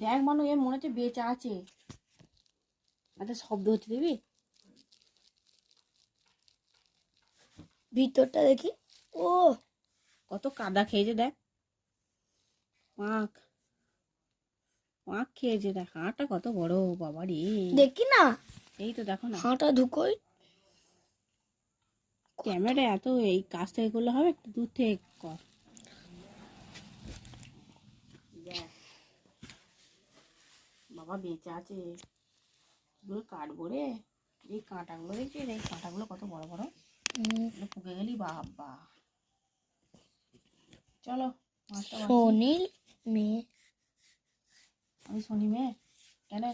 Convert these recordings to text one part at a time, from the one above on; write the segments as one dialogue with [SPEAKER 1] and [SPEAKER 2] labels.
[SPEAKER 1] দেখ মানু, এ মনে হচ্ছে বেঁচে আছে। একটা শব্দ হচ্ছে, দেখবি?
[SPEAKER 2] ভিতরটা দেখি। ও
[SPEAKER 1] কত কাদা খেয়েছে দেখ। পাঁক পাঁক খেয়েছে দেখ। হাঁটা কত বড় বাবা রে।
[SPEAKER 2] দেখি না,
[SPEAKER 1] এই তো দেখো না।
[SPEAKER 2] হাঁটা ঢুকোই।
[SPEAKER 1] ক্যামেরা এত এই কাছ থেকে করলে হবে, একটু দূর থেকে কর। দেখ বাবা বেঁচে আছে। এগুলো কাটবো রে। এই কাঁটাগুলো দেখছিস? এই কাঁটাগুলো কত বড় বড়। এগুলো পুকে গেলি বাবা। চলো মাছটা বাছি।
[SPEAKER 2] সোনির মেয়ে।
[SPEAKER 1] আমি শনি মেয়ে কেন?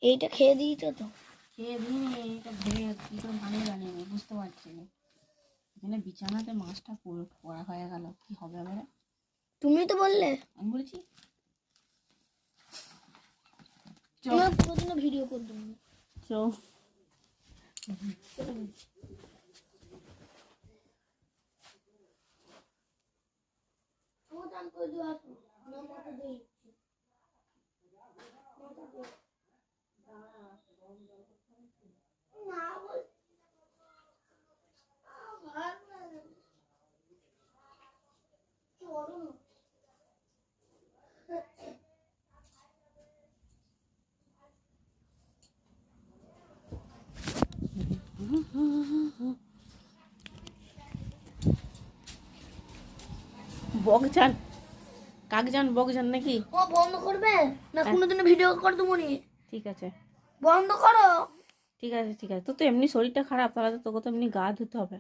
[SPEAKER 2] এইটা খেয়ে দিয়েছ তো?
[SPEAKER 1] খেয়ে দিই, এটা ভেঙে কী করে ভাঙে জানি আমি বুঝতে পারছি না। এখানে বিছানাতে মাছটা পড়া হয়ে গেল, কি হবে এবারে?
[SPEAKER 2] তুমি তো বললে।
[SPEAKER 1] আমি বলেছি
[SPEAKER 2] তোমার পুরো ভিডিও করে দেবো।
[SPEAKER 1] চো। বকজান, কাকজান বকজান নাকি?
[SPEAKER 2] ও বন্ধ করবে না? কোনোদিনও ভিডিও করে দেবো নি।
[SPEAKER 1] ঠিক আছে
[SPEAKER 2] বন্ধ করো।
[SPEAKER 1] ঠিক আছে ঠিক আছে। তোর তো এমনি শরীরটা খারাপ, তাহলে তো তোকে তো এমনি গা ধুতে হবে।